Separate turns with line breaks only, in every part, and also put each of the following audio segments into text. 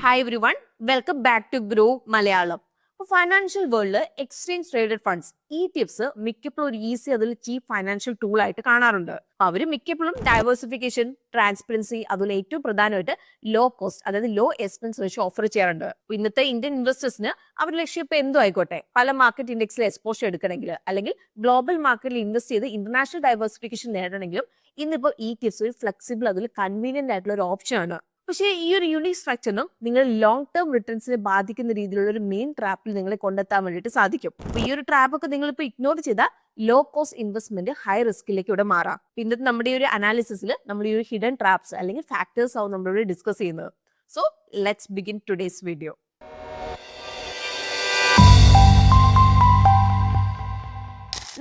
Hi everyone, welcome back to Grow Malayalam. ഇപ്പോൾ financial വേൾഡിൽ exchange traded funds ETFs മിക്കപ്പോഴും ഒരു ഈസി അതിൽ ചീപ്പ് ഫൈനാൻഷ്യൽ ടൂൾ ആയിട്ട് കാണാറുണ്ട്. അവർ മിക്കപ്പോഴും ഡൈവേഴ്സിഫിക്കേഷൻ, ട്രാൻസ്പെറൻസി, അതുപോലെ ഏറ്റവും പ്രധാനമായിട്ട് ലോ കോസ്റ്റ്, അതായത് ലോ എക്സ്പെൻസ് വെച്ച് ഓഫർ ചെയ്യാറുണ്ട്. ഇന്നത്തെ ഇന്ത്യൻ ഇൻവെസ്റ്റേഴ്സിന് അവരുടെ ലക്ഷ്യം ഇപ്പോൾ എന്തോ ആയിക്കോട്ടെ, പല മാർക്കറ്റ് ഇൻഡെക്സിൽ എക്സ്പോഷർ എടുക്കണമെങ്കിൽ അല്ലെങ്കിൽ ഗ്ലോബൽ മാർക്കറ്റിൽ ഇൻവെസ്റ്റ് ചെയ്ത് ഇന്റർനാഷണൽ ഡൈവേഴ്സിഫിക്കേഷൻ നേടണമെങ്കിലും ഇന്നിപ്പോൾ ETFs ഒരു ഫ്ലെക്സിബിൾ, അതിൽ കൺവീനിയന്റ് ആയിട്ടുള്ള ഒരു ഓപ്ഷൻ ആണ്. പക്ഷേ ഈ ഒരു യൂണിക് സ്ട്രക്ചറിനും നിങ്ങൾ ലോങ് ടേം റിട്ടേൺസിനെ ബാധിക്കുന്ന രീതിയിലുള്ള ഒരു മെയിൻ ട്രാപ്പിൽ നിങ്ങളെ കൊണ്ടെത്താൻ വേണ്ടിയിട്ട് സാധിക്കും. അപ്പൊ ഈ ഒരു ട്രാപ്പ് ഒക്കെ നിങ്ങൾ ഇപ്പോൾ ഇഗ്നോർ ചെയ്താൽ ലോ കോസ്റ്റ് ഇൻവെസ്റ്റ്മെന്റ് ഹൈ റിസ്കിലേക്ക് ഇവിടെ മാറാം. ഇന്നത്തെ നമ്മുടെ ഈ ഒരു അനാലിസിസിൽ നമ്മൾ ഈ ഒരു ഹിഡൻ ട്രാപ്സ് അല്ലെങ്കിൽ ഫാക്ടേഴ്സ് ആവും നമ്മളിവിടെ ഡിസ്കസ് ചെയ്യുന്നത്. So let's begin today's video.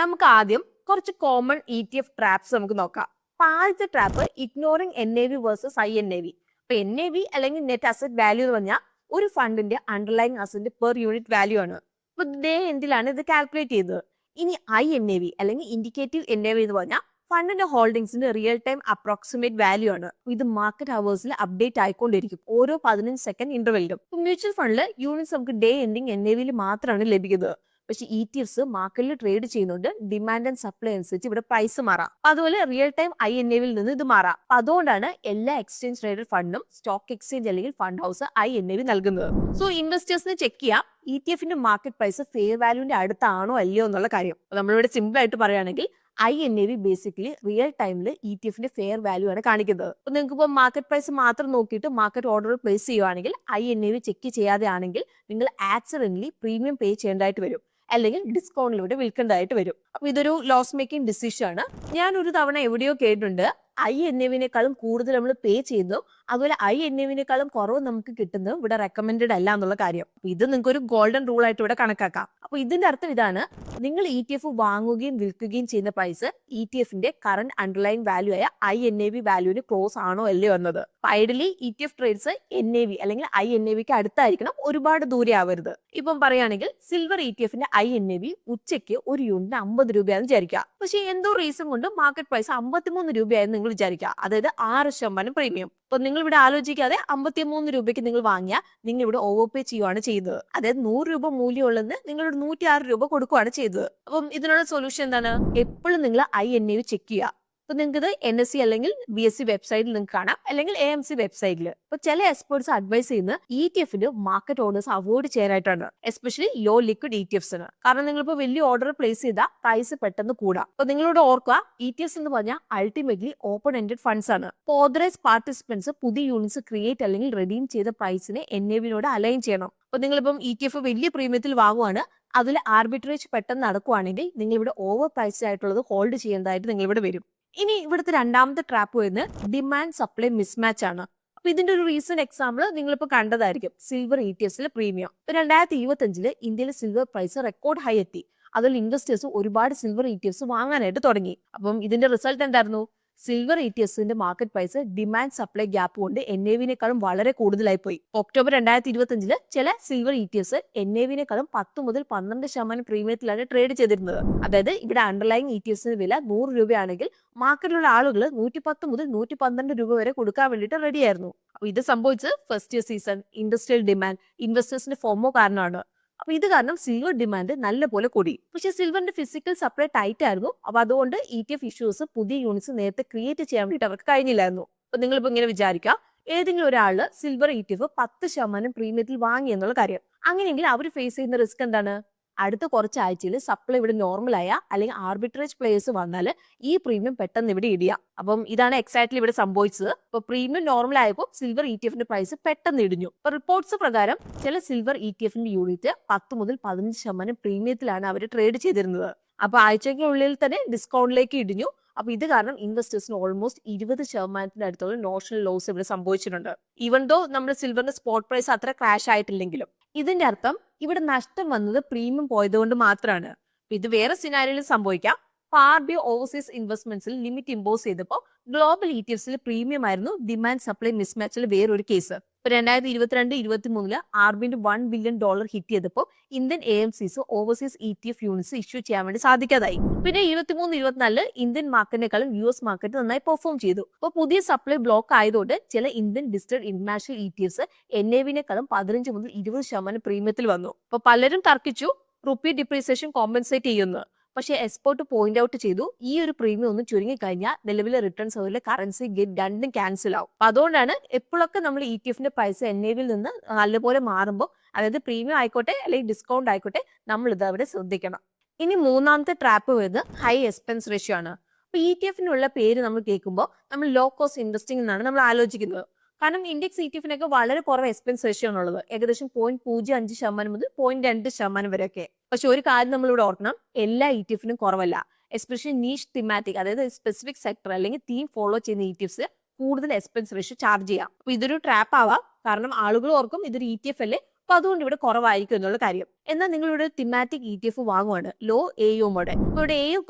നമുക്ക് ആദ്യം കുറച്ച് കോമൺ ETF ട്രാപ്സ് നമുക്ക് നോക്കാം. ആദ്യത്തെ trap ignoring NAV versus INAV. ഇപ്പൊ NAV അല്ലെങ്കിൽ നെറ്റ് അസറ്റ് വാല്യൂ എന്ന് പറഞ്ഞാൽ ഒരു ഫണ്ടിന്റെ underlying asset per unit value ആണ്. അപ്പൊ ഡേ എൻഡിലാണ് ഇത് കാൽക്കുലേറ്റ് ചെയ്തത്. ഇനി INAV അല്ലെങ്കിൽ ഇൻഡിക്കേറ്റീവ് NAV എന്ന് പറഞ്ഞാൽ ഫണ്ടിന്റെ ഹോൾഡിംഗ്സിന്റെ റിയൽ ടൈം അപ്രോക്സിമേറ്റ് വാല്യൂ ആണ്. ഇത് മാർക്കറ്റ് അവേഴ്സിൽ അപ്ഡേറ്റ് ആയിക്കൊണ്ടിരിക്കും ഓരോ 15 സെക്കൻഡ് ഇന്റർവെല്ലിലും. മ്യൂച്വൽ ഫണ്ടിൽ യൂണിറ്റ്സ് നമുക്ക് ഡേ എൻഡിങ് NAV മാത്രമാണ് ലഭിക്കുന്നത്. പക്ഷെ ETFs മാർക്കറ്റിൽ ട്രേഡ് ചെയ്യുന്നുണ്ട്, ഡിമാൻഡ് ആൻഡ് സപ്ലൈ അനുസരിച്ച് ഇവിടെ പ്രൈസ് മാറാം. അതുപോലെ റിയൽ ടൈം INAV നിന്ന് ഇത് മാറാം. അതുകൊണ്ടാണ് എല്ലാ എക്സ്ചേഞ്ച് ട്രേഡഡ് ഫണ്ടും സ്റ്റോക്ക് എക്സ്ചേഞ്ച് അല്ലെങ്കിൽ ഫണ്ട് ഹൗസ് INAV നൽകുന്നത്. സോ ഇൻവെസ്റ്റേഴ്സിന് ചെക്ക് ചെയ്യാം ETF-ന്റെ മാർക്കറ്റ് പ്രൈസ് ഫെയർ വാല്യൂവിന്റെ അടുത്താണോ അല്ലയോ എന്നുള്ള കാര്യം. നമ്മളിവിടെ സിമ്പിൾ ആയിട്ട് പറയുകയാണെങ്കിൽ INAV ബേസിക്കലി റിയൽ ടൈമിൽ ETF-ന്റെ ഫെയർ വാല്യൂ ആണ് കാണിക്കുന്നത്. അപ്പൊ നിങ്ങൾക്ക് ഇപ്പോൾ മാർക്കറ്റ് പ്രൈസ് മാത്രം നോക്കിയിട്ട് മാർക്കറ്റ് ഓർഡർ പ്ലേസ് ചെയ്യുവാണെങ്കിൽ INAV ചെക്ക് ചെയ്യാതെ ആണെങ്കിൽ നിങ്ങൾ ആക്സിഡന്റലി പ്രീമിയം പേ ചെയ്യേണ്ടതായിട്ട് വരും, അല്ലെങ്കിൽ ഡിസ്കൗണ്ടിലൂടെ വിൽക്കേണ്ടതായിട്ട് വരും. അപ്പൊ ഇതൊരു ലോസ് മേക്കിംഗ് ഡിസിഷൻ ആണ്. ഞാൻ ഒരു തവണ എവിടെയോ കേട്ടിട്ടുണ്ട് INAV-നേക്കാളും കൂടുതൽ നമ്മൾ പേ ചെയ്യുന്നു, അതുപോലെ INAV-നേക്കാളും കുറവ് നമുക്ക് കിട്ടുന്നത് ഇവിടെ റെക്കമെൻഡഡ് അല്ല എന്നുള്ള കാര്യം. ഇത് നിങ്ങൾക്ക് ഒരു ഗോൾഡൻ റൂൾ ആയിട്ട് ഇവിടെ കണക്കാക്കാം. അപ്പൊ ഇതിന്റെ അർത്ഥം ഇതാണ്, നിങ്ങൾ ETF വാങ്ങുകയും വിൽക്കുകയും ചെയ്യുന്ന പ്രൈസ് ETF-ന്റെ കറന്റ് അണ്ടർലൈൻ വാല്യൂ ആയ INAV വാല്യൂവിന് ക്ലോസ് ആണോ അല്ലയോ എന്നത്. ഐഡിയലി ETF ട്രേഡ്സ് NAV അല്ലെങ്കിൽ INAV-ക്ക് അടുത്തായിരിക്കണം, ഒരുപാട് ദൂരെ ആവരുത്. ഇപ്പം പറയുകയാണെങ്കിൽ സിൽവർ ETF-ന്റെ INAV ഉച്ചയ്ക്ക് ഒരു യൂണിറ്റ് 50 രൂപയാണെന്ന് വിചാരിക്കുക. പക്ഷെ എന്തോ റീസൺ കൊണ്ട് മാർക്കറ്റ് പ്രൈസ് 53 രൂപയായെന്ന് നിങ്ങൾ വിചാരിക്കുക, അതായത് 6% പ്രീമിയം. അപ്പൊ നിങ്ങൾ ഇവിടെ ആലോചിക്കാതെ 53 രൂപയ്ക്ക് നിങ്ങൾ വാങ്ങിയാൽ നിങ്ങൾ ഇവിടെ ഓവർ പേ ചെയ്യുകയാണ് ചെയ്തത്. അതായത് 100 രൂപ മൂല്യമുള്ളതിന് നിങ്ങളുടെ 106 രൂപ കൊടുക്കുകയാണ് ചെയ്തത്. അപ്പം ഇതിനുള്ള സൊല്യൂഷൻ എന്താണ്? എപ്പോഴും നിങ്ങൾ INAV ചെക്ക് ചെയ്യുക. അപ്പൊ നിങ്ങൾക്ക് ഇത് NSE അല്ലെങ്കിൽ BSE വെബ്സൈറ്റിൽ നിങ്ങൾക്ക് കാണാം, അല്ലെങ്കിൽ AMC വെബ്സൈറ്റിൽ. ഇപ്പൊ ചില എക്സ്പേർട്സ് അഡ്വൈസ് ചെയ്യുന്ന ETF-ന് മാർക്കറ്റ് ഓർഡേഴ്സ് അവോയ്ഡ് ചെയ്യാനായിട്ടാണ്, എസ്പെഷ്യലി ലോ ലിക്വിഡ് ETFs-ന്. കാരണം നിങ്ങളിപ്പോൾ വലിയ ഓർഡർ പ്ലേസ് ചെയ്താൽ പ്രൈസ് പെട്ടെന്ന് കൂടാം. അപ്പൊ നിങ്ങളോട് ഓർക്കുക, ETFs എന്ന് പറഞ്ഞാൽ അൾട്ടിമേറ്റ്ലി ഓപ്പൺ എൻഡഡ് ഫണ്ട്സ് ആണ്. ഓതറൈസ് പാർട്ടിസിപ്പൻസ് പുതിയ യൂണിറ്റ്സ് ക്രിയേറ്റ് അല്ലെങ്കിൽ റെഡീം ചെയ്ത പ്രൈസിനെ NAV-നോട് അലൈൻ ചെയ്യണം. അപ്പൊ നിങ്ങളിപ്പം ETF വലിയ പ്രീമിയത്തിൽ വാങ്ങുവാണ്, അതിൽ ആർബിട്രേജ് പെട്ടെന്ന് നടക്കുവാണെങ്കിൽ നിങ്ങൾ ഇവിടെ ഓവർ പ്രൈസ്ഡ് ആയിട്ടുള്ളത് ഹോൾഡ് ചെയ്യേണ്ടതായിട്ട് നിങ്ങൾ ഇവിടെ വരും. ഇനി ഇവിടുത്തെ രണ്ടാമത്തെ ട്രാപ്പ് വരുന്നത് ഡിമാൻഡ് സപ്ലൈ മിസ്മാച്ച് ആണ്. അപ്പൊ ഇതിന്റെ ഒരു റീസെന്റ് എക്സാമ്പിൾ നിങ്ങളിപ്പോൾ കണ്ടതായിരിക്കും, സിൽവർ ETFs-ലെ പ്രീമിയം. 2025 ഇന്ത്യയിലെ സിൽവർ പ്രൈസ് റെക്കോർഡ് ഹൈ എത്തി. അതിൽ ഇൻവെസ്റ്റേഴ്സ് ഒരുപാട് സിൽവർ ETFs വാങ്ങാനായിട്ട് തുടങ്ങി. അപ്പം ഇതിന്റെ റിസൾട്ട് എന്തായിരുന്നു? സിൽവർ ETFs-ന്റെ market price demand supply gap കൊണ്ട് NAV-നേക്കാളും വളരെ കൂടുതലായി പോയി. ഒക്ടോബർ 2025 ചില സിൽവർ ETFs NAV-നേക്കാളും 10 മുതൽ 12% പ്രീമിയത്തിലാണ് ട്രേഡ് ചെയ്തിരുന്നത്. അതായത് ഇവിടെ അണ്ടർലൈങ് ETFs-ന്റെ വില 100 രൂപയാണെങ്കിൽ മാർക്കറ്റിലുള്ള ആളുകൾ 110 മുതൽ 112 രൂപ വരെ കൊടുക്കാൻ വേണ്ടിയിട്ട് റെഡിയായിരുന്നു. അപ്പൊ ഇത് സംഭവിച്ചത് first year season, industrial demand, ഇൻവെസ്റ്റേഴ്സിന്റെ ഫോമോ കാരണമാണ്. അപ്പൊ ഇത് കാരണം സിൽവർ ഡിമാൻഡ് നല്ലപോലെ കൂടി. പക്ഷെ സിൽവറിന്റെ ഫിസിക്കൽ സപ്ലൈ ടൈറ്റ് ആയിരുന്നു. അപ്പൊ അതുകൊണ്ട് ETF ഇഷ്യൂസ് പുതിയ യൂണിറ്റ്സ് നേരത്തെ ക്രിയേറ്റ് ചെയ്യാൻ വേണ്ടിയിട്ട് അവർക്ക് കഴിഞ്ഞില്ലായിരുന്നു. അപ്പൊ നിങ്ങളിപ്പോ ഇങ്ങനെ വിചാരിക്കുക, ഏതെങ്കിലും ഒരാള് സിൽവർ ETF 10% പ്രീമിയത്തിൽ വാങ്ങി എന്നുള്ള കാര്യം. അങ്ങനെയെങ്കിൽ അവർ ഫേസ് ചെയ്യുന്ന റിസ്ക് എന്താണ്? അടുത്ത കുറച്ച് ആഴ്ചയിൽ സപ്ലൈ ഇവിടെ നോർമൽ ആയ അല്ലെങ്കിൽ ആർബിട്രേജ് പ്ലേയേഴ്സ് വന്നാൽ ഈ പ്രീമിയം പെട്ടെന്ന് ഇവിടെ ഇടിയാം. അപ്പം ഇതാണ് എക്സാക്ട്ലി ഇവിടെ സംഭവിച്ചത്. ഇപ്പൊ പ്രീമിയം നോർമൽ ആയപ്പോൾ സിൽവർ ETF-ന്റെ പ്രൈസ് പെട്ടെന്ന് ഇടിഞ്ഞു. ഇപ്പൊ റിപ്പോർട്ട്സ് പ്രകാരം ചില സിൽവർ ETF-ന്റെ യൂണിറ്റ് 10 മുതൽ 15% പ്രീമിയത്തിലാണ് അവർ ട്രേഡ് ചെയ്തിരുന്നത്. അപ്പൊ ആഴ്ചയ്ക്കുള്ളിൽ തന്നെ ഡിസ്കൗണ്ടിലേക്ക് ഇടിഞ്ഞു. അപ്പൊ ഇത് കാരണം ഇൻവെസ്റ്റേഴ്സിന് ഓൾമോസ്റ്റ് 20% അടുത്തുള്ള നോഷണൽ ലോസ് ഇവിടെ സംഭവിച്ചിട്ടുണ്ട്. ഈവൻ ദോ നമ്മുടെ സിൽവറിന്റെ സ്പോട്ട് പ്രൈസ് അത്ര ക്രാഷ് ആയിട്ടില്ലെങ്കിലും. ഇതിന്റെ അർത്ഥം ഇവിടെ നഷ്ടം വന്നത് പ്രീമിയം പോയതുകൊണ്ട് മാത്രമാണ്. ഇത് വേറെ സിനാരിയോയിൽ സംഭവിക്കാം. RBI ഓവർസീസ് ഇൻവെസ്റ്റ്മെന്റ്സിൽ ലിമിറ്റ് ഇമ്പോസ് ചെയ്തപ്പോൾ ഗ്ലോബൽ ETFs-ൽ പ്രീമിയം ആയിരുന്നു ഡിമാൻഡ് സപ്ലൈ മിസ്മാച്ചിൽ വേറൊരു കേസ്. ഇപ്പൊ 2022-23 ആർബിന്റെ $1 ബില്യൺ ഹിറ്റ് ചെയ്തപ്പോൾ Indian AMCs overseas ETF units issue ചെയ്യാൻ വേണ്ടി സാധിക്കാതായി. പിന്നെ 23-24 ഇന്ത്യൻ മാർക്കറ്റിനേക്കാളും US മാർക്കറ്റ് നന്നായി പെർഫോം ചെയ്തു. അപ്പോൾ പുതിയ സപ്ലൈ ബ്ലോക്ക് ആയതുകൊണ്ട് ചില ഇന്ത്യൻ ലിസ്റ്റഡ് ഇന്റർനാഷണൽ ETFs NAV-നേക്കാളും 15-20% പ്രീമിയത്തിൽ വന്നു. അപ്പൊ പലരും തർക്കിച്ചു റുപ്പി ഡിപ്രീസിയേഷൻ കോമ്പൻസേറ്റ് ചെയ്യുന്നു. പക്ഷേ എക്സ്പേർട്ട് പോയിന്റ് ഔട്ട് ചെയ്തു ഈ ഒരു പ്രീമിയം ഒന്ന് ചുരുങ്ങി കഴിഞ്ഞാൽ നിലവിലെ റിട്ടേൺസ് അതുപോലെ കറൻസി ഗെറ്റ് രണ്ടും ക്യാൻസൽ ആവും. അപ്പൊ അതുകൊണ്ടാണ് എപ്പോഴൊക്കെ നമ്മൾ ETF-ന്റെ പ്രൈസ് NAV-ൽ നിന്ന് നല്ലപോലെ മാറുമ്പോൾ, അതായത് പ്രീമിയം ആയിക്കോട്ടെ അല്ലെങ്കിൽ ഡിസ്കൗണ്ട് ആയിക്കോട്ടെ, നമ്മൾ ഇത് അവിടെ ശ്രദ്ധിക്കണം. ഇനി മൂന്നാമത്തെ ട്രാപ്പ് വരുന്നത് ഹൈ എക്സ്പെൻസ് റേഷ്യോ ആണ്. അപ്പൊ ETF-നുള്ള പേര് നമ്മൾ കേൾക്കുമ്പോൾ നമ്മൾ ലോ കോസ്റ്റ് ഇൻവെസ്റ്റിംഗ് എന്നാണ് നമ്മൾ ആലോചിക്കുന്നത്. കാരണം ഇൻഡെക്സ് ETF-നൊക്കെ വളരെ കുറവ് എക്സ്പെൻസ് റേഷ്യോ ആണുള്ളത്, ഏകദേശം 0.05% മുതൽ 0.2% വരെയൊക്കെ. പക്ഷെ ഒരു കാര്യം നമ്മൾ ഇവിടെ ഓർക്കണം, എല്ലാ ETF-നും കുറവല്ല. എസ്പെഷ്യലി നീഷ് തിമാറ്റിക്, അതായത് സ്പെസിഫിക് സെക്ടർ അല്ലെങ്കിൽ തീം ഫോളോ ചെയ്യുന്ന ETFs കൂടുതൽ എക്സ്പെൻസ് റേഷ്യോ ചാർജ് ചെയ്യാം. അപ്പൊ ഇതൊരു ട്രാപ്പ് ആവാം, കാരണം ആളുകൾ ഓർക്കും ഇതൊരു ETF അല്ലേ, അപ്പൊ അതുകൊണ്ട് ഇവിടെ കുറവായിരിക്കും എന്നുള്ള കാര്യം. എന്നാൽ നിങ്ങൾ ഇവിടെ തിമാറ്റിക് ETF വാങ്ങുവാണ് ലോ AUMോടെ, ഇവിടെ AUM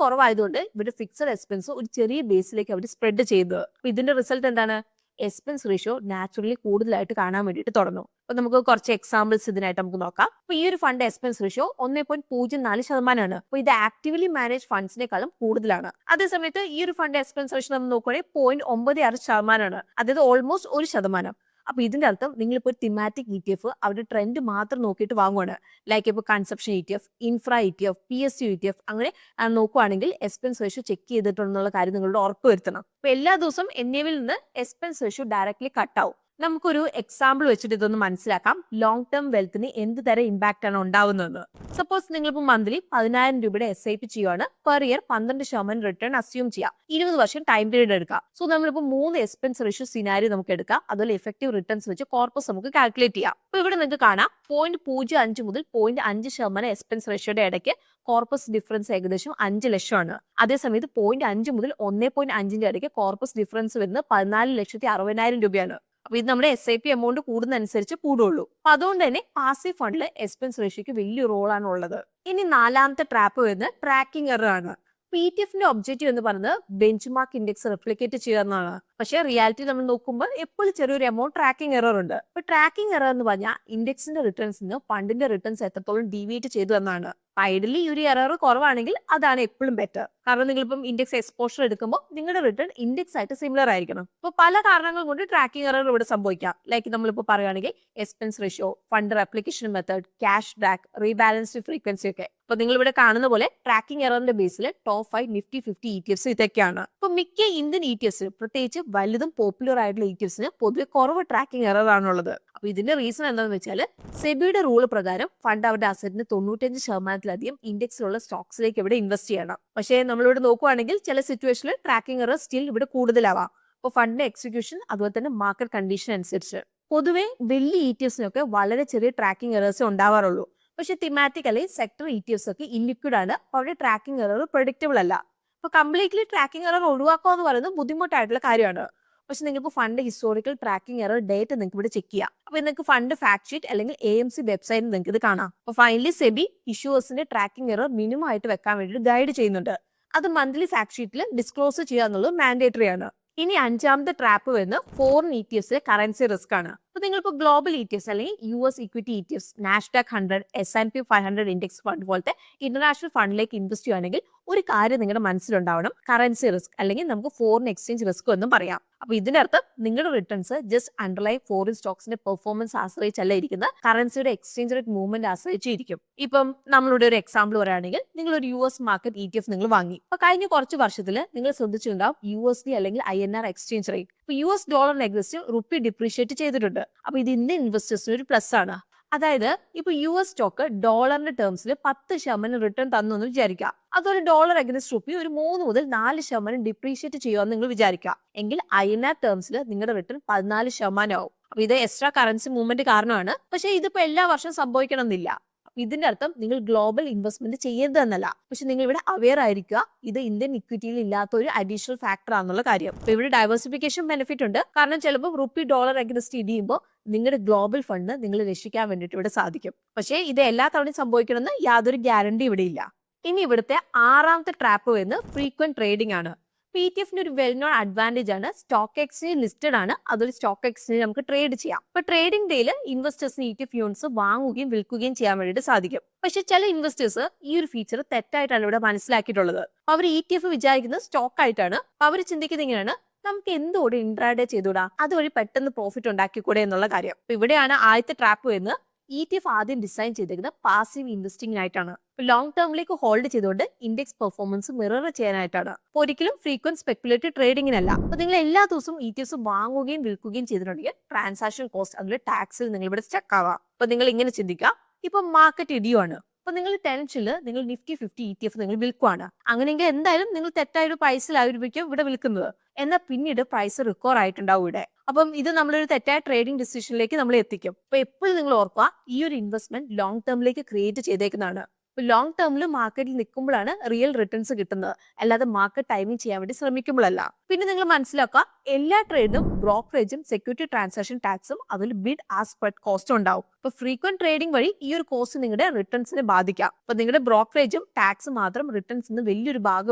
കുറവായതുകൊണ്ട് ഇവിടെ ഫിക്സഡ് എക്സ്പെൻസ് ഒരു ചെറിയ ബേസിലേക്ക് അവർ സ്പ്രെഡ് ചെയ്തത്. അപ്പൊ ഇതിന്റെ റിസൾട്ട് എന്താണ്? എക്സ്പെൻസ് റേഷ്യോ നാച്ചുറലി കൂടുതലായിട്ട് കാണാൻ വേണ്ടിയിട്ട് തുടങ്ങും. അപ്പൊ നമുക്ക് കുറച്ച് എക്സാമ്പിൾസ് ഇതിനായിട്ട് നമുക്ക് നോക്കാം. അപ്പൊ ഈ ഒരു ഫണ്ട് എക്സ്പെൻസ് റേഷ്യോ 1.04%. അപ്പൊ ഇത് ആക്റ്റീവ്ലി മാനേജ് ഫണ്ട്സിനേക്കാളും കൂടുതലാണ്. അതേസമയത്ത് ഈ ഒരു ഫണ്ട് എക്സ്പെൻസ് റേഷ്യോ നമ്മൾ നോക്കുകയാണെങ്കിൽ 0.96%, അതായത് ഓൾമോസ്റ്റ് 1%. അപ്പൊ ഇതിന്റെ അർത്ഥം നിങ്ങളിപ്പോൾ ഒരു തിമാറ്റിക് ETF അവരുടെ ട്രെൻഡ് മാത്രം നോക്കിയിട്ട് വാങ്ങുവാണ്. ലൈക്ക് ഇപ്പോൾ consumption ETF, infra ETF, PSU ETF അങ്ങനെ നോക്കുവാണെങ്കിൽ എക്സ്പെൻസ് റേഷ്യോ ചെക്ക് ചെയ്തിട്ടുണ്ടെന്നുള്ള കാര്യം നിങ്ങളുടെ ഉറപ്പ് വരുത്തണം. അപ്പൊ എല്ലാ ദിവസവും NAV-ൽ നിന്ന് എക്സ്പെൻസ് റേഷ്യോ ഡയറക്ട്ലി കട്ട് ആവും. നമുക്കൊരു എക്സാമ്പിൾ വെച്ചിട്ട് ഇതൊന്ന് മനസ്സിലാക്കാം. ലോങ് ടേം വെൽത്തിന് എന്ത് തരം ഇമ്പാക്ട് ആണ് ഉണ്ടാവുന്നതെന്ന്. സപ്പോസ് നിങ്ങളിപ്പോൾ മന്ത്ലി 10,000 രൂപയുടെ SIP ചെയ്യുവാണ്. പെർ ഇയർ 12% റിട്ടേൺ അസ്യൂം ചെയ്യാം. 20 വർഷം ടൈം പീരീഡ് എടുക്കാം. സോ നമ്മളിപ്പോൾ 3 എക്സ്പെൻസ് റേഷ്യോ സിനാരിയോ നമുക്ക് എടുക്കാം. അതുപോലെ എഫക്റ്റീവ് റിട്ടേൺസ് വെച്ച് കോർപ്പസ് നമുക്ക് കാൽക്കുലേറ്റ് ചെയ്യാം. അപ്പൊ ഇവിടെ നിങ്ങൾക്ക് കാണാം 0.05 മുതൽ 0.5% എക്സ്പെൻസ് റേഷ്യോയുടെ ഇടയ്ക്ക് കോർപ്പസ് ഡിഫറൻസ് ഏകദേശം 5 ലക്ഷമാണ്. അതേസമയത്ത് 0.5 മുതൽ 1.5ന്റെ ഇടയ്ക്ക് കോർപ്പസ് ഡിഫറൻസ് വരുന്നത് 14,60,000 രൂപയാണ്. അപ്പൊ ഇത് നമ്മുടെ SIP എമൗണ്ട് കൂടുന്നതനുസരിച്ച് കൂടുള്ളൂ. അപ്പൊ അതുകൊണ്ട് തന്നെ പാസീവ് ഫണ്ടിൽ എക്സ്പെൻസ് റേഷ്യോക്ക് വലിയ റോളാണ് ഉള്ളത്. ഇനി നാലാമത്തെ ട്രാപ്പ് വരുന്നത് ട്രാക്കിംഗ് എറർ ആണ്. ETF-ന്റെ ഒബ്ജക്റ്റീവ് എന്ന് പറയുന്നത് ബെഞ്ച് മാർക്ക് ഇൻഡെക്സ് റെപ്ലിക്കേറ്റ് ചെയ്യുക എന്നതാണ്. പക്ഷേ റിയാലിറ്റി നമ്മൾ നോക്കുമ്പോൾ എപ്പോഴും ചെറിയൊരു എമൗണ്ട് ട്രാക്കിംഗ് എറർ ഉണ്ട്. ഇപ്പൊ ട്രാക്കിംഗ് എറർ എന്ന് പറഞ്ഞാൽ ഇൻഡെക്സിന്റെ റിട്ടേൺസിന് ഫണ്ടിന്റെ റിട്ടേൺസ് എത്രത്തോളം ഡീവിയേറ്റ് ചെയ്തു എന്നാണ്. ഐഡിയലി ഈ ഒരു എറർ കുറവാണെങ്കിൽ അതാണ് എപ്പോഴും ബെറ്റർ. കാരണം നിങ്ങളിപ്പം ഇൻഡെക്സ് എക്സ്പോഷർ എടുക്കുമ്പോൾ നിങ്ങളുടെ റിട്ടേൺ ഇൻഡെക്സ് ആയിട്ട് സിമിലർ ആയിരിക്കണം. ഇപ്പൊ പല കാരണങ്ങൾ കൊണ്ട് ട്രാക്കിംഗ് എറർ ഇവിടെ സംഭവിക്കാം. ലൈക്ക് നമ്മളിപ്പോൾ പറയുകയാണെങ്കിൽ expense ratio, fund replication method, cash drag, rebalanced frequency ഒക്കെ. അപ്പൊ നിങ്ങൾ ഇവിടെ കാണുന്ന പോലെ ട്രാക്കിംഗ് എററിന്റെ ബേസിൽ ടോപ്പ് 5 നിഫ്റ്റി 50 ETFs ഇതൊക്കെയാണ്. ഇപ്പൊ മിക്ക ഇന്ത്യൻ ETFs, പ്രത്യേകിച്ച് വലുതും പോപ്പുലർ ആയിട്ടുള്ള ETFs പൊതുവെ കുറവ് ട്രാക്കിംഗ് എറർ ആണുള്ളത്. അപ്പൊ ഇതിന്റെ റീസൺ എന്താണെന്ന് വെച്ചാൽ സെബിയുടെ റൂൾ പ്രകാരം ഫണ്ട് അവരുടെ അസറ്റിന് 95%-ലധികം ഇൻഡെക്സിലുള്ള സ്റ്റോക്സിലേക്ക് ഇവിടെ ഇൻവെസ്റ്റ് ചെയ്യണം. പക്ഷേ നമ്മളിവിടെ നോക്കുവാണെങ്കിൽ ചില സിറ്റുവേഷനിൽ ട്രാക്കിംഗ് എറർ സ്റ്റിൽ ഇവിടെ കൂടുതലാവാം. അപ്പോൾ ഫണ്ടിന്റെ എക്സിക്യൂഷൻ അതുപോലെ തന്നെ മാർക്കറ്റ് കണ്ടീഷൻ അനുസരിച്ച്. പൊതുവെ വലിയ ETFs-നൊക്കെ വളരെ ചെറിയ ട്രാക്കിംഗ് എറേഴ്സ് ഉണ്ടാവാറുള്ളൂ. പക്ഷെ തിമാറ്റിക് അല്ലെങ്കിൽ സെക്ടർ ETFs ഒക്കെ ഇല്ലിക്വിഡ് ആണ്. അവരുടെ ട്രാക്കിംഗ് എറർ പ്രഡിക്റ്റബിൾ അല്ല. അപ്പൊ കംപ്ലീറ്റ്ലി ട്രാക്കിംഗ് എറർ ഒഴിവാക്കുക എന്ന് പറയുന്നത് ബുദ്ധിമുട്ടായിട്ടുള്ള കാര്യമാണ്. പക്ഷെ നിങ്ങൾക്ക് fund historical tracking error data നിങ്ങൾക്ക് ഇവിടെ ചെക്ക് ചെയ്യാം. അപ്പൊ നിങ്ങൾക്ക് ഫണ്ട് ഫാക്ട് ഷീറ്റ് അല്ലെങ്കിൽ AMC വെബ്സൈറ്റിൽ നിങ്ങൾക്ക് ഇത് കാണാം. അപ്പൊ ഫൈനലി സെബി ഇഷ്യൂസിന്റെ ട്രാക്കിംഗ് എറർ മിനിമം ആയിട്ട് വെക്കാൻ വേണ്ടി ഗൈഡ് ചെയ്യുന്നുണ്ട്. അത് മന്ത്ലി ഫാക്ട് ഷീറ്റിൽ ഡിസ്ക്ലോസ് ചെയ്യുക എന്നുള്ളത് മാൻഡേറ്ററി ആണ്. ഇനി അഞ്ചാമത്തെ ട്രാപ്പ് വരുന്നത് ഫോറിൻ ETFs കറൻസി റിസ്ക് ആണ്. അപ്പൊ നിങ്ങളിപ്പോൾ ഗ്ലോബൽ ETFs അല്ലെങ്കിൽ US equity ETFs, Nasdaq 100, S&P 500 index fund പോലത്തെ ഇന്റർനാഷണൽ ഫണ്ടിലേക്ക് ഇൻവെസ്റ്റ് ചെയ്യുകയാണെങ്കിൽ ഒരു കാര്യം നിങ്ങളുടെ മനസ്സിലുണ്ടാവണം, കറൻസി റിസ്ക് അല്ലെങ്കിൽ നമുക്ക് ഫോറിൻ എക്സ്ചേഞ്ച് റിസ്ക് എന്നും പറയാം. അപ്പൊ ഇതിന്റെ അർത്ഥം നിങ്ങളുടെ റിട്ടേൺസ് ജസ്റ്റ് അണ്ടർലൈൻ ഫോറിൻ സ്റ്റോക്സിന്റെ പെർഫോമൻസ് ആശ്രയിച്ചല്ല ഇരിക്കുന്നത്, കറൻസിയുടെ എക്സ്ചേഞ്ച് റേറ്റ് മൂവ്മെന്റ് ആശ്രയിച്ചിരിക്കും. ഇപ്പം നമ്മളുടെ ഒരു എക്സാമ്പിൾ പറയുകയാണെങ്കിൽ നിങ്ങൾ ഒരു US മാർക്കറ്റ് ETF നിങ്ങൾ വാങ്ങി. അപ്പൊ കഴിഞ്ഞ കുറച്ച് വർഷത്തിൽ നിങ്ങൾ ശ്രദ്ധിച്ചിട്ടുണ്ടാവും USD അല്ലെങ്കിൽ INR എക്സ്ചേഞ്ച് റേറ്റ്. ഇപ്പൊ US ഡോളറിന് എഗ്നസ്റ്റ് റുപ്പി ഡിപ്രീഷിയേറ്റ് ചെയ്തിട്ടുണ്ട്. അപ്പൊ ഇത് ഇന്ത്യൻ ഇൻവെസ്റ്റേഴ്സിന് ഒരു പ്ലസ് ആണ്. അതായത് ഇപ്പൊ US സ്റ്റോക്ക് ഡോളറിന്റെ ടേംസിൽ 10% റിട്ടേൺ തന്നു എന്ന് വിചാരിക്കുക. അതൊരു ഡോളർ അഗൈൻസ്റ്റ് റുപ്പി ഒരു 3 മുതൽ 4% ഡിപ്രീഷിയേറ്റ് ചെയ്യുമെന്ന് നിങ്ങൾ വിചാരിക്കുക. എങ്കിൽ INR ടേംസിൽ നിങ്ങളുടെ റിട്ടേൺ 14% ആവും. അപ്പൊ ഇത് എക്സ്ട്രാ കറൻസി മൂവ്മെന്റ് കാരണമാണ്. പക്ഷെ ഇതിപ്പോ എല്ലാ വർഷവും സംഭവിക്കണം എന്നില്ല. ഇതിന്റെ അർത്ഥം നിങ്ങൾ ഗ്ലോബൽ ഇൻവെസ്റ്റ്മെന്റ് ചെയ്യരുത് എന്നല്ല, പക്ഷെ നിങ്ങൾ ഇവിടെ അവെയർ ആയിരിക്കുക ഇത് ഇന്ത്യൻ ഇക്വിറ്റിയിൽ ഇല്ലാത്ത ഒരു അഡീഷണൽ ഫാക്ടർ ആണെന്നുള്ള കാര്യം. അപ്പൊ ഇവിടെ ഡൈവേഴ്സിഫിക്കേഷൻ ബെനിഫിറ്റ് ഉണ്ട്. കാരണം ചിലപ്പോൾ റുപ്പി ഡോളർ അഗൈൻസ്റ്റ് ഇടിയുമ്പോൾ നിങ്ങളുടെ ഗ്ലോബൽ ഫണ്ട് നിങ്ങൾ രക്ഷിക്കാൻ വേണ്ടിയിട്ട് ഇവിടെ സാധിക്കും. പക്ഷേ ഇത് എല്ലാ തവണയും സംഭവിക്കണമെന്ന് യാതൊരു ഗ്യാരണ്ടി ഇവിടെ ഇല്ല. ഇനി ഇവിടുത്തെ ആറാമത്തെ ട്രാപ്പ് വരുന്നത് ഫ്രീക്വന്റ് ട്രേഡിംഗ് ആണ്. ETF ഒരു വെൽ നോൺ അഡ്വാൻറ്റേജ് ആണ്, സ്റ്റോക്ക് എക്സ്ചേഞ്ച് ലിസ്റ്റഡ് ആണ്, അതൊരു സ്റ്റോക്ക് എക്സ്ചേഞ്ച് നമുക്ക് ട്രേഡ് ചെയ്യാം. ഇപ്പൊ ട്രേഡിംഗ് ഡേയിൽ ഇൻവെസ്റ്റേഴ്സിന് ETF യൂണിറ്റ്സ് വാങ്ങുകയും വിൽക്കുകയും ചെയ്യാൻ വേണ്ടിയിട്ട് സാധിക്കും. പക്ഷെ ചില ഇൻവെസ്റ്റേഴ്സ് ഈ ഒരു ഫീച്ചർ തെറ്റായിട്ടാണ് ഇവിടെ മനസ്സിലാക്കിയിട്ടുള്ളത്. അവർ ETF വിചാരിക്കുന്നത് സ്റ്റോക്ക് ആയിട്ടാണ്. അവർ ചിന്തിക്കുന്നത് ഇങ്ങനെയാണ്, നമുക്ക് എന്തുകൂടെ ഇൻട്രാഡേ ചെയ്തുകൂടാ, അതുവഴി പെട്ടെന്ന് പ്രോഫിറ്റ് ഉണ്ടാക്കിക്കൂടെ എന്നുള്ള കാര്യം. അപ്പൊ ഇവിടെയാണ് ആദ്യത്തെ ട്രാപ്പ് വരുന്നത്. ETF ആദ്യം ഡിസൈൻ ചെയ്തിരിക്കുന്നത് പാസീവ് ഇൻവെസ്റ്റിംഗിനായിട്ടാണ്. ലോങ് ടേമിലേക്ക് ഹോൾഡ് ചെയ്തുകൊണ്ട് ഇൻഡെക്സ് പെർഫോമൻസ് മിറർ ചെയ്യാനായിട്ടാണ്. ഒരിക്കലും ഫ്രീക്വന്റ് സ്പെക്കുലേറ്റീവ് ട്രേഡിംഗിനല്ല. അപ്പൊ നിങ്ങൾ എല്ലാ ദിവസവും ETFs വാങ്ങുകയും വിൽക്കുകയും ചെയ്തിട്ടുണ്ടെങ്കിൽ ട്രാൻസാക്ഷൻ കോസ്റ്റ് അതിൽ ടാക്സിൽ നിങ്ങൾ ഇവിടെ സ്റ്റക്ക് ആവാം. അപ്പൊ നിങ്ങൾ ഇങ്ങനെ ചിന്തിക്കാം, ഇപ്പൊ മാർക്കറ്റ് ഇടിയുമാണ്, അപ്പൊ നിങ്ങൾ ടെൻഷനിൽ നിങ്ങൾ നിഫ്റ്റി 50 ETF നിങ്ങൾ വിൽക്കുവാണ്. അങ്ങനെയെങ്കിൽ എന്തായാലും നിങ്ങൾ തെറ്റായൊരു പ്രൈസിലായിരിക്കും ഇവിടെ വിൽക്കുന്നത്. എന്നാൽ പിന്നീട് പ്രൈസ് റിക്കവർ ആയിട്ടുണ്ടാവും ഇവിടെ. അപ്പം ഇത് നമ്മളൊരു തെറ്റായ ട്രേഡിംഗ് ഡിസിഷനിലേക്ക് നമ്മൾ എത്തിക്കും. അപ്പൊ എപ്പോഴും നിങ്ങൾ ഓർക്കുക, ഈ ഒരു ഇൻവെസ്റ്റ്മെന്റ് ലോങ് ടേമിലേക്ക് ക്രിയേറ്റ് ചെയ്തേക്കുന്നതാണ്. ലോങ് ടേമിൽ മാർക്കറ്റിൽ നിൽക്കുമ്പോഴാണ് റിയൽ റിട്ടേൺസ് കിട്ടുന്നത്, അല്ലാതെ മാർക്കറ്റ് ടൈമിംഗ് ചെയ്യാൻ വേണ്ടി ശ്രമിക്കുമ്പോഴല്ല. പിന്നെ നിങ്ങൾ മനസ്സിലാക്കുക, എല്ലാ ട്രേഡിനും ബ്രോക്കറേജും സെക്യൂരിറ്റി ട്രാൻസാക്ഷൻ ടാക്സും അതിൽ ബിഡ് ആസ് സ്പ്രെഡ് കോസ്റ്റും ഉണ്ടാവും. അപ്പൊ ഫ്രീക്വന്റ് ട്രേഡിംഗ് വഴി ഈ ഒരു കോസ്റ്റ് നിങ്ങളുടെ റിട്ടേൺസിനെ ബാധിക്കാം. അപ്പൊ നിങ്ങളുടെ ബ്രോക്കറേജും ടാക്സ് മാത്രം റിട്ടേൺസിന് വലിയൊരു ഭാഗം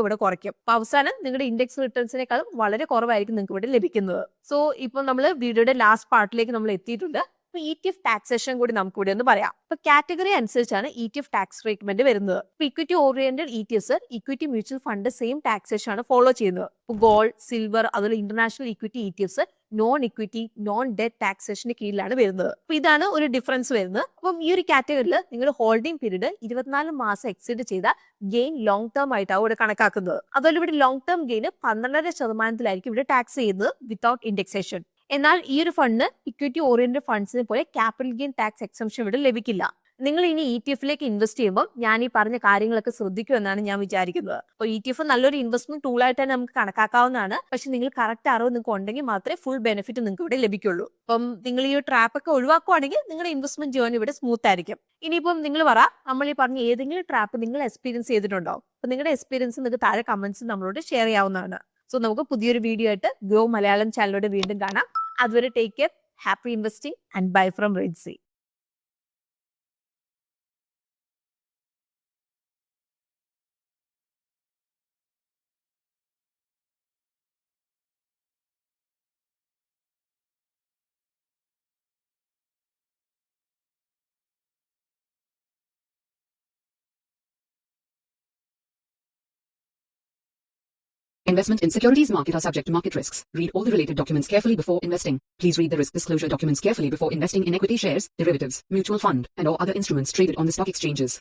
ഇവിടെ കുറയ്ക്കും. അപ്പൊ അവസാനം നിങ്ങളുടെ ഇൻഡെക്സ് റിട്ടേൺസിനേക്കാളും വളരെ കുറവായിരിക്കും നിങ്ങൾക്ക് ഇവിടെ ലഭിക്കുന്നത്. സോ ഇപ്പൊ നമ്മൾ വീഡിയോയുടെ ലാസ്റ്റ് പാർട്ടിലേക്ക് നമ്മൾ എത്തിയിട്ടുണ്ട്. ETF ടാക്സേഷൻ കൂടി നമുക്ക് ഇവിടെ ഒന്ന് പറയാം. ഇപ്പൊ കാറ്റഗറി അനുസരിച്ചാണ് ETF ടാക്സ് ട്രീറ്റ്മെന്റ് വരുന്നത്. ഇപ്പൊ equity oriented ETFs equity mutual fund same taxation ആണ് ഫോളോ ചെയ്യുന്നത്. ഇപ്പൊ ഗോൾഡ്, സിൽവർ, അതുപോലെ international equity ETFs non equity non debt ടാക്സേഷന് കീഴിലാണ് വരുന്നത്. അപ്പൊ ഇതാണ് ഒരു ഡിഫറൻസ് വരുന്നത്. അപ്പം ഈ ഒരു കാറ്റഗറിയിൽ നിങ്ങളുടെ ഹോൾഡിംഗ് പീരീഡ് 24 മാസം എക്സീഡ് ചെയ്ത ഗെയിൻ ലോങ് ടേം ആയിട്ടാണ് ഇവിടെ കണക്കാക്കുന്നത്. അതുപോലെ ഇവിടെ ലോങ് ടേം ഗെയിൻ 12.5% ഇവിടെ ടാക്സ് ചെയ്യുന്നത് വിത്തൗട്ട് ഇൻഡെക്സേഷൻ. എന്നാൽ ഈ ഒരു ഫണ്ട് ഇക്വിറ്റി ഓറിയന്റഡ് ഫണ്ട്സിനെ പോലെ ക്യാപിറ്റൽ ഗെയിൻ ടാക്സ് എക്സംഷൻ ഇവിടെ ലഭിക്കില്ല. നിങ്ങൾ ഇനി ETF ഇൻവെസ്റ്റ് ചെയ്യുമ്പോൾ ഞാൻ ഈ പറഞ്ഞ കാര്യങ്ങളൊക്കെ ശ്രദ്ധിക്കും എന്നാണ് ഞാൻ വിചാരിക്കുന്നത്. അപ്പോൾ ETF നല്ലൊരു ഇൻവെസ്റ്റ്മെന്റ് ടൂൾ ആയിട്ട് തന്നെ നമുക്ക് കണക്കാക്കാവുന്നതാണ്. പക്ഷെ നിങ്ങൾ കറക്റ്റ് അറിവ് നിങ്ങൾക്ക് ഉണ്ടെങ്കിൽ മാത്രമേ ഫുൾ ബെനിഫിറ്റ് നിങ്ങൾക്ക് ഇവിടെ ലഭിക്കുള്ളൂ. അപ്പം നിങ്ങൾ ഈ ട്രാപ്പ് ഒക്കെ ഒഴിവാക്കുവാണെങ്കിൽ നിങ്ങളുടെ ഇൻവെസ്റ്റ്മെന്റ് ജേർണി ഇവിടെ സ്മൂത്ത് ആയിരിക്കും. ഇനിയിപ്പം നിങ്ങൾ പറ, നമ്മൾ ഈ പറഞ്ഞ ഏതെങ്കിലും ട്രാപ്പ് നിങ്ങൾ എക്സ്പീരിയൻസ് ചെയ്തിട്ടുണ്ടോ? അപ്പൊ നിങ്ങളുടെ എക്സ്പീരിയൻസ് നിങ്ങൾക്ക് താഴെ കമന്റ്സ് നമ്മളോട് ഷെയർ ചെയ്യാവുന്നതാണ്. സോ നമുക്ക് പുതിയൊരു വീഡിയോ ആയിട്ട് ഗ്രോ മലയാളം ചാനലോട് വീണ്ടും കാണാം. അതുവരെ take care, happy investing and bye from Reddy.
Investment in securities market are subject to market risks. Read all the related documents carefully before investing. Please read the risk disclosure documents carefully before investing in equity shares, derivatives, mutual fund, and or other instruments traded on the stock exchanges.